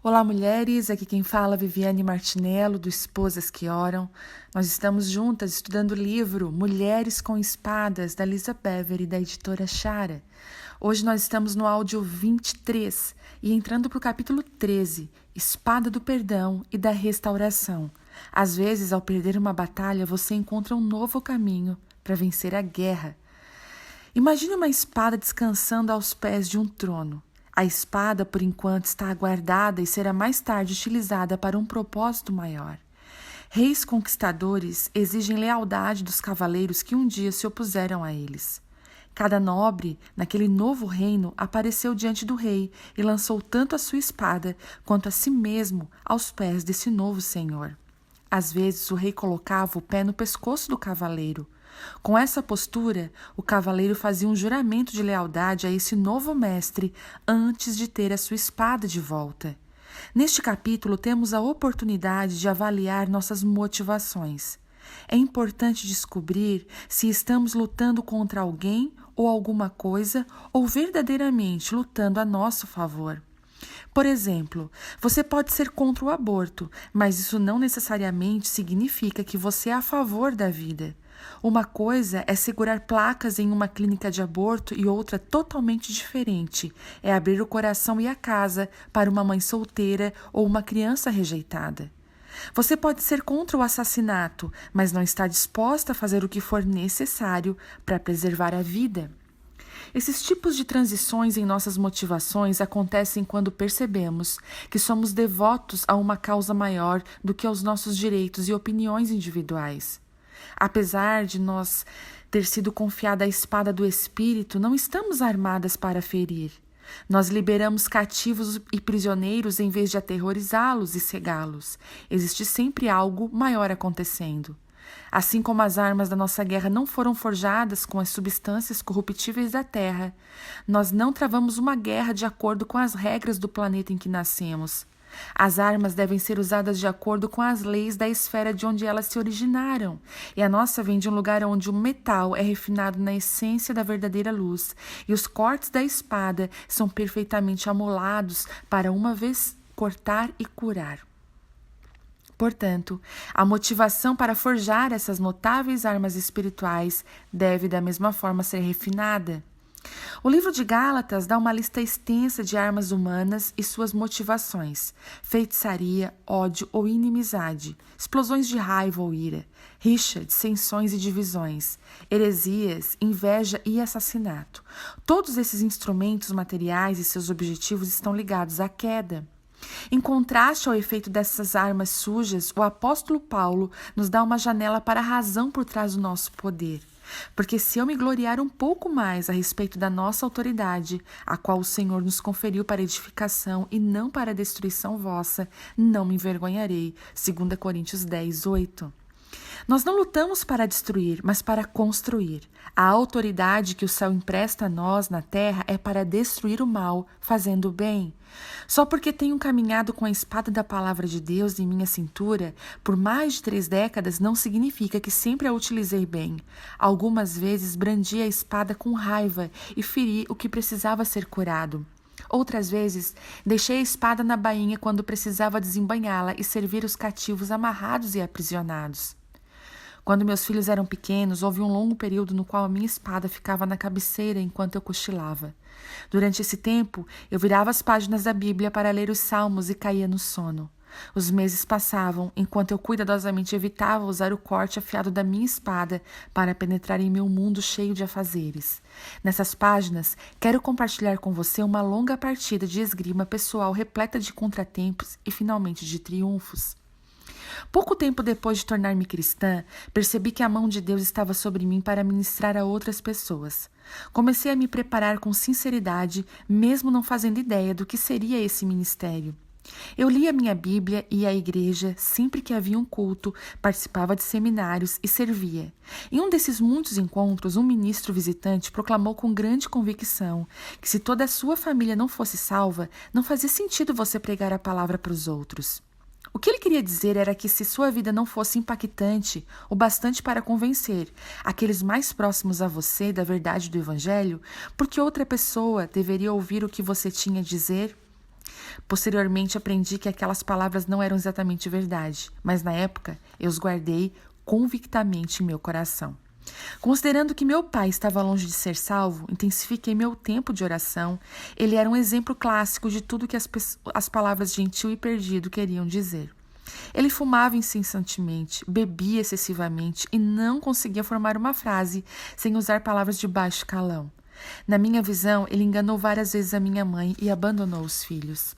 Olá, mulheres. Aqui quem fala é Viviane Martinello, do Esposas que Oram. Nós estamos juntas estudando o livro Mulheres com Espadas, da Lisa Bever e da editora Chara. Hoje nós estamos no áudio 23 e entrando para o capítulo 13, Espada do Perdão e da Restauração. Às vezes, ao perder uma batalha, você encontra um novo caminho para vencer a guerra. Imagine uma espada descansando aos pés de um trono. A espada, por enquanto, está guardada e será mais tarde utilizada para um propósito maior. Reis conquistadores exigem lealdade dos cavaleiros que um dia se opuseram a eles. Cada nobre, naquele novo reino, apareceu diante do rei e lançou tanto a sua espada quanto a si mesmo aos pés desse novo senhor. Às vezes, o rei colocava o pé no pescoço do cavaleiro. Com essa postura, o cavaleiro fazia um juramento de lealdade a esse novo mestre antes de ter a sua espada de volta. Neste capítulo, temos a oportunidade de avaliar nossas motivações. É importante descobrir se estamos lutando contra alguém ou alguma coisa ou verdadeiramente lutando a nosso favor. Por exemplo, você pode ser contra o aborto, mas isso não necessariamente significa que você é a favor da vida. Uma coisa é segurar placas em uma clínica de aborto e outra totalmente diferente é abrir o coração e a casa para uma mãe solteira ou uma criança rejeitada. Você pode ser contra o assassinato, mas não está disposta a fazer o que for necessário para preservar a vida. Esses tipos de transições em nossas motivações acontecem quando percebemos que somos devotos a uma causa maior do que aos nossos direitos e opiniões individuais. Apesar de nós ter sido confiada a espada do Espírito, não estamos armadas para ferir. Nós liberamos cativos e prisioneiros em vez de aterrorizá-los e cegá-los. Existe sempre algo maior acontecendo. Assim como as armas da nossa guerra não foram forjadas com as substâncias corruptíveis da terra, nós não travamos uma guerra de acordo com as regras do planeta em que nascemos. As armas devem ser usadas de acordo com as leis da esfera de onde elas se originaram, e a nossa vem de um lugar onde o metal é refinado na essência da verdadeira luz, e os cortes da espada são perfeitamente amolados para uma vez cortar e curar. Portanto, a motivação para forjar essas notáveis armas espirituais deve da mesma forma ser refinada. O livro de Gálatas dá uma lista extensa de armas humanas e suas motivações: feitiçaria, ódio ou inimizade, explosões de raiva ou ira, rixa, dissensões e divisões, heresias, inveja e assassinato. Todos esses instrumentos materiais e seus objetivos estão ligados à queda. Em contraste ao efeito dessas armas sujas, o apóstolo Paulo nos dá uma janela para a razão por trás do nosso poder. Porque se eu me gloriar um pouco mais a respeito da nossa autoridade, a qual o Senhor nos conferiu para edificação e não para destruição vossa, não me envergonharei. 2 Coríntios 10, 8. Nós não lutamos para destruir, mas para construir. A autoridade que o céu empresta a nós na terra é para destruir o mal, fazendo o bem. Só porque tenho caminhado com a espada da palavra de Deus em minha cintura por mais de 3 décadas não significa que sempre a utilizei bem. Algumas vezes brandi a espada com raiva e feri o que precisava ser curado. Outras vezes, deixei a espada na bainha quando precisava desembainhá-la e servir os cativos amarrados e aprisionados. Quando meus filhos eram pequenos, houve um longo período no qual a minha espada ficava na cabeceira enquanto eu cochilava. Durante esse tempo, eu virava as páginas da Bíblia para ler os salmos e caía no sono. Os meses passavam, enquanto eu cuidadosamente evitava usar o corte afiado da minha espada para penetrar em meu mundo cheio de afazeres. Nessas páginas, quero compartilhar com você uma longa partida de esgrima pessoal repleta de contratempos e finalmente de triunfos. Pouco tempo depois de tornar-me cristã, percebi que a mão de Deus estava sobre mim para ministrar a outras pessoas. Comecei a me preparar com sinceridade, mesmo não fazendo ideia do que seria esse ministério. Eu lia minha Bíblia, ia à igreja sempre que havia um culto, participava de seminários e servia. Em um desses muitos encontros, um ministro visitante proclamou com grande convicção que se toda a sua família não fosse salva, não fazia sentido você pregar a palavra para os outros. O que ele queria dizer era que se sua vida não fosse impactante o bastante para convencer aqueles mais próximos a você da verdade do Evangelho, por que outra pessoa deveria ouvir o que você tinha a dizer? Posteriormente aprendi que aquelas palavras não eram exatamente verdade, mas na época eu os guardei convictamente em meu coração. Considerando que meu pai estava longe de ser salvo, intensifiquei meu tempo de oração. Ele era um exemplo clássico de tudo que as palavras gentil e perdido queriam dizer. Ele fumava incessantemente, bebia excessivamente e não conseguia formar uma frase sem usar palavras de baixo calão. Na minha visão, ele enganou várias vezes a minha mãe e abandonou os filhos.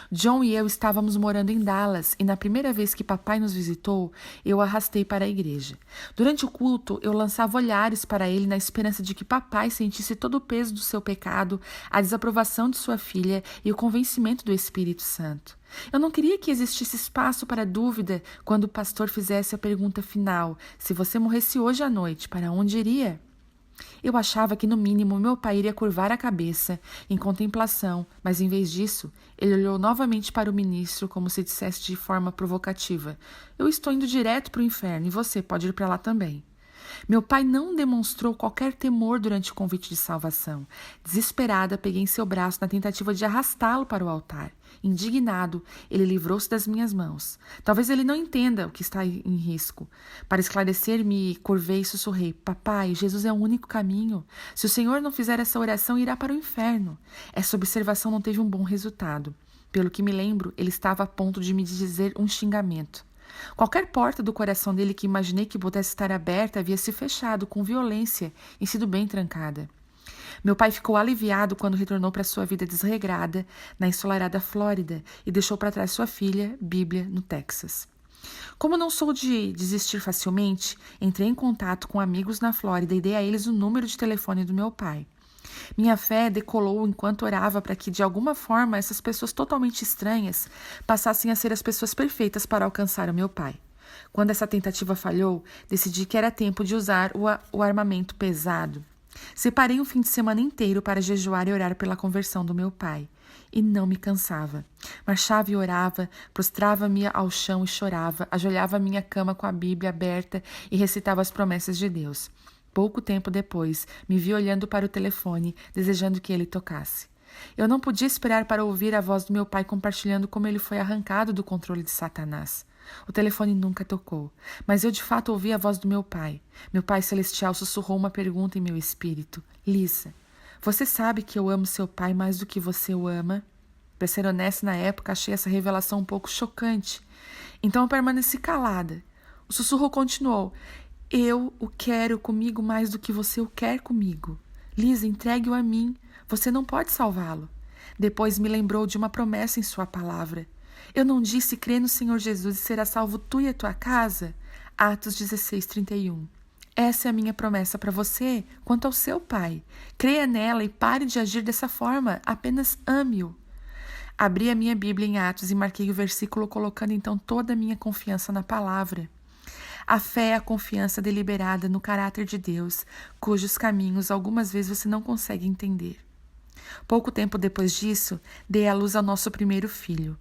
John e eu estávamos morando em Dallas e na primeira vez que papai nos visitou, eu o arrastei para a igreja. Durante o culto, eu lançava olhares para ele na esperança de que papai sentisse todo o peso do seu pecado, a desaprovação de sua filha e o convencimento do Espírito Santo. Eu não queria que existisse espaço para dúvida quando o pastor fizesse a pergunta final: se você morresse hoje à noite, para onde iria? Eu achava que, no mínimo, meu pai iria curvar a cabeça em contemplação, mas, em vez disso, ele olhou novamente para o ministro como se dissesse de forma provocativa: eu estou indo direto para o inferno e você pode ir para lá também. Meu pai não demonstrou qualquer temor durante o convite de salvação. Desesperada, peguei em seu braço na tentativa de arrastá-lo para o altar. Indignado, ele livrou-se das minhas mãos. Talvez ele não entenda o que está em risco. Para esclarecer-me, curvei e sussurrei: papai, Jesus é o único caminho. Se o Senhor não fizer essa oração, irá para o inferno. Essa observação não teve um bom resultado. Pelo que me lembro, ele estava a ponto de me dizer um xingamento. Qualquer porta do coração dele que imaginei que pudesse estar aberta havia se fechado com violência e sido bem trancada. Meu pai ficou aliviado quando retornou para sua vida desregrada na ensolarada Flórida e deixou para trás sua filha, Bíblia, no Texas. Como não sou de desistir facilmente, entrei em contato com amigos na Flórida e dei a eles o número de telefone do meu pai. Minha fé decolou enquanto orava para que, de alguma forma, essas pessoas totalmente estranhas passassem a ser as pessoas perfeitas para alcançar o meu pai. Quando essa tentativa falhou, decidi que era tempo de usar o armamento pesado. Separei um fim de semana inteiro para jejuar e orar pela conversão do meu pai. E não me cansava. Marchava e orava, prostrava-me ao chão e chorava, ajoelhava a minha cama com a Bíblia aberta e recitava as promessas de Deus. Pouco tempo depois, me vi olhando para o telefone, desejando que ele tocasse. Eu não podia esperar para ouvir a voz do meu pai compartilhando como ele foi arrancado do controle de Satanás. O telefone nunca tocou, mas eu de fato ouvi a voz do meu pai. Meu pai celestial sussurrou uma pergunta em meu espírito: Lisa, você sabe que eu amo seu pai mais do que você o ama? Para ser honesta, na época achei essa revelação um pouco chocante. Então eu permaneci calada. O sussurro continuou: eu o quero comigo mais do que você o quer comigo. Lisa, entregue-o a mim. Você não pode salvá-lo. Depois me lembrou de uma promessa em sua palavra. Eu não disse: crê no Senhor Jesus e será salvo tu e a tua casa? Atos 16:31. Essa é a minha promessa para você quanto ao seu pai. Creia nela e pare de agir dessa forma. Apenas ame-o. Abri a minha Bíblia em Atos e marquei o versículo, colocando então toda a minha confiança na palavra. A fé é a confiança deliberada no caráter de Deus, cujos caminhos algumas vezes você não consegue entender. Pouco tempo depois disso, dei à luz ao nosso primeiro filho,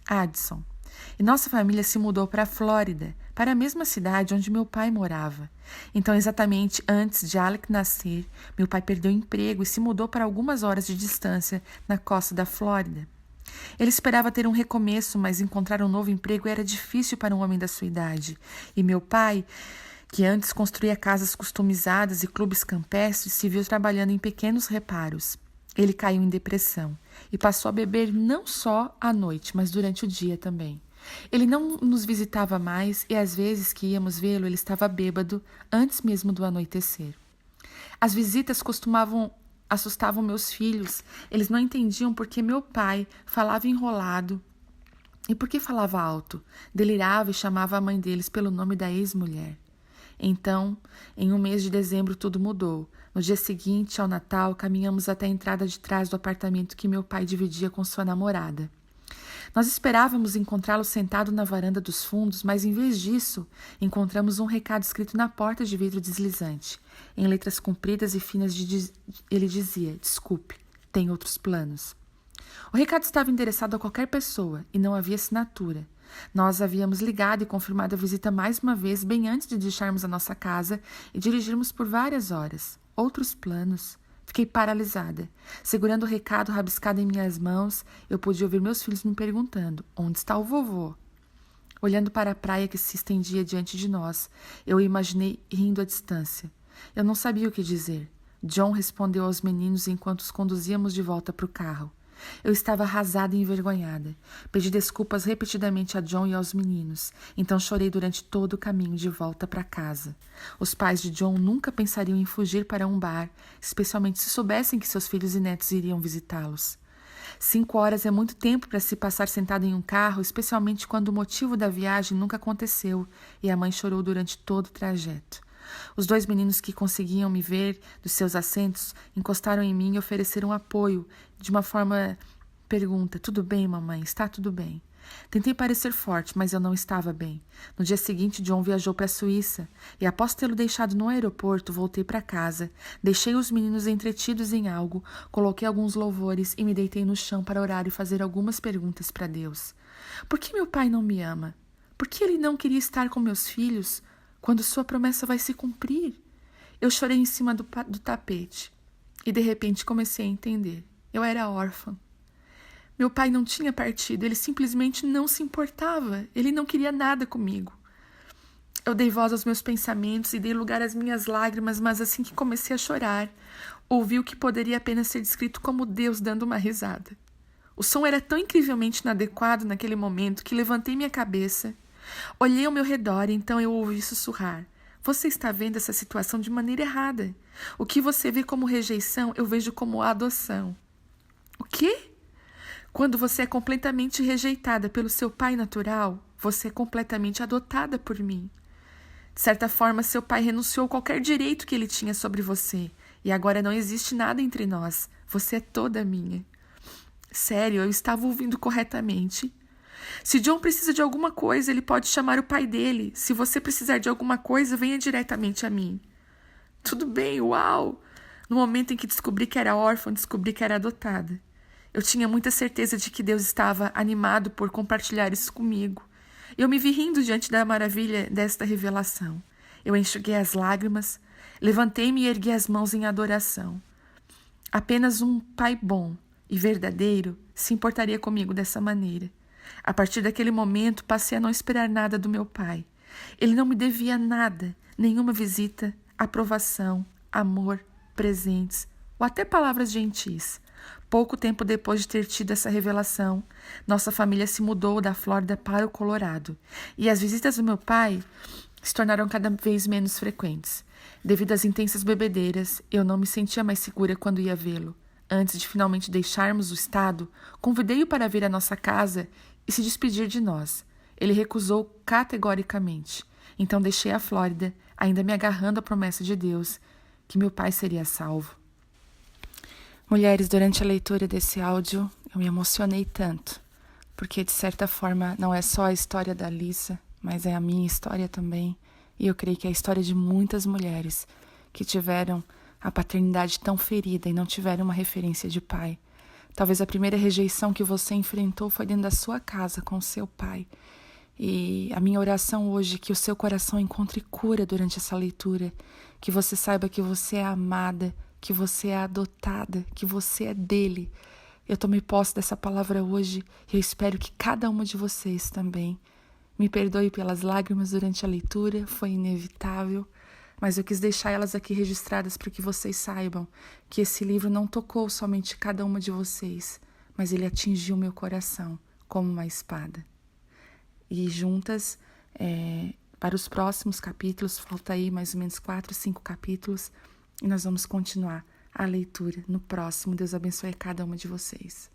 Addison. E nossa família se mudou para a Flórida, para a mesma cidade onde meu pai morava. Então, exatamente antes de Alec nascer, meu pai perdeu o emprego e se mudou para algumas horas de distância na costa da Flórida. Ele esperava ter um recomeço, mas encontrar um novo emprego era difícil para um homem da sua idade. E meu pai, que antes construía casas customizadas e clubes campestres, se viu trabalhando em pequenos reparos. Ele caiu em depressão e passou a beber não só à noite, mas durante o dia também. Ele não nos visitava mais e às vezes que íamos vê-lo, ele estava bêbado antes mesmo do anoitecer. As visitas assustavam meus filhos. Eles não entendiam por que meu pai falava enrolado e por que falava alto. Delirava e chamava a mãe deles pelo nome da ex-mulher. Então, em um mês de dezembro, tudo mudou. No dia seguinte, ao Natal, caminhamos até a entrada de trás do apartamento que meu pai dividia com sua namorada. Nós esperávamos encontrá-lo sentado na varanda dos fundos, mas em vez disso, encontramos um recado escrito na porta de vidro deslizante. Em letras compridas e finas, ele dizia: desculpe, tem outros planos. O recado estava endereçado a qualquer pessoa e não havia assinatura. Nós havíamos ligado e confirmado a visita mais uma vez, bem antes de deixarmos a nossa casa e dirigirmos por várias horas. Outros planos. Fiquei paralisada. Segurando o recado rabiscado em minhas mãos, eu pude ouvir meus filhos me perguntando: onde está o vovô? Olhando para a praia que se estendia diante de nós, eu o imaginei rindo à distância. Eu não sabia o que dizer. John respondeu aos meninos enquanto os conduzíamos de volta para o carro. Eu estava arrasada e envergonhada. Pedi desculpas repetidamente a John e aos meninos. Então chorei durante todo o caminho de volta para casa. Os pais de John nunca pensariam em fugir para um bar, especialmente se soubessem que seus filhos e netos iriam visitá-los. 5 horas é muito tempo para se passar sentado em um carro, especialmente quando o motivo da viagem nunca aconteceu, e a mãe chorou durante todo o trajeto. Os 2 meninos que conseguiam me ver dos seus assentos encostaram em mim e ofereceram apoio de uma forma pergunta: tudo bem, mamãe? Está tudo bem? Tentei parecer forte, mas eu não estava bem. No dia seguinte, John viajou para a Suíça e, após tê-lo deixado no aeroporto, voltei para casa. Deixei os meninos entretidos em algo, coloquei alguns louvores e me deitei no chão para orar e fazer algumas perguntas para Deus. Por que meu pai não me ama? Por que ele não queria estar com meus filhos quando sua promessa vai se cumprir? Eu chorei em cima do tapete e, de repente, comecei a entender. Eu era órfã. Meu pai não tinha partido, ele simplesmente não se importava, ele não queria nada comigo. Eu dei voz aos meus pensamentos e dei lugar às minhas lágrimas, mas assim que comecei a chorar, ouvi o que poderia apenas ser descrito como Deus dando uma risada. O som era tão incrivelmente inadequado naquele momento que levantei minha cabeça, olhei ao meu redor e então eu ouvi sussurrar: você está vendo essa situação de maneira errada. O que você vê como rejeição, eu vejo como adoção. O quê? Quando você é completamente rejeitada pelo seu pai natural, você é completamente adotada por mim. De certa forma, seu pai renunciou a qualquer direito que ele tinha sobre você, e agora não existe nada entre nós. Você é toda minha. Sério, eu estava ouvindo corretamente? Se John precisa de alguma coisa, ele pode chamar o pai dele. Se você precisar de alguma coisa, venha diretamente a mim. Tudo bem, uau! No momento em que descobri que era órfã, descobri que era adotada. Eu tinha muita certeza de que Deus estava animado por compartilhar isso comigo. Eu me vi rindo diante da maravilha desta revelação. Eu enxuguei as lágrimas, levantei-me e ergui as mãos em adoração. Apenas um pai bom e verdadeiro se importaria comigo dessa maneira. A partir daquele momento, passei a não esperar nada do meu pai. Ele não me devia nada, nenhuma visita, aprovação, amor, presentes ou até palavras gentis. Pouco tempo depois de ter tido essa revelação, nossa família se mudou da Flórida para o Colorado, e as visitas do meu pai se tornaram cada vez menos frequentes. Devido às intensas bebedeiras, eu não me sentia mais segura quando ia vê-lo. Antes de finalmente deixarmos o estado, convidei-o para vir à nossa casa e se despedir de nós. Ele recusou categoricamente. Então deixei a Flórida, ainda me agarrando à promessa de Deus, que meu pai seria salvo. Mulheres, durante a leitura desse áudio, eu me emocionei tanto, porque de certa forma não é só a história da Lisa, mas é a minha história também, e eu creio que é a história de muitas mulheres que tiveram a paternidade tão ferida e não tiveram uma referência de pai. Talvez a primeira rejeição que você enfrentou foi dentro da sua casa com o seu pai. E a minha oração hoje é que o seu coração encontre cura durante essa leitura, que você saiba que você é amada, que você é adotada, que você é dele. Eu tomei posse dessa palavra hoje e eu espero que cada uma de vocês também. Me perdoe pelas lágrimas durante a leitura, foi inevitável, mas eu quis deixar elas aqui registradas para que vocês saibam que esse livro não tocou somente cada uma de vocês, mas ele atingiu meu coração como uma espada. E juntas, para os próximos capítulos, falta aí mais ou menos 4, 5 capítulos, e nós vamos continuar a leitura no próximo. Deus abençoe cada uma de vocês.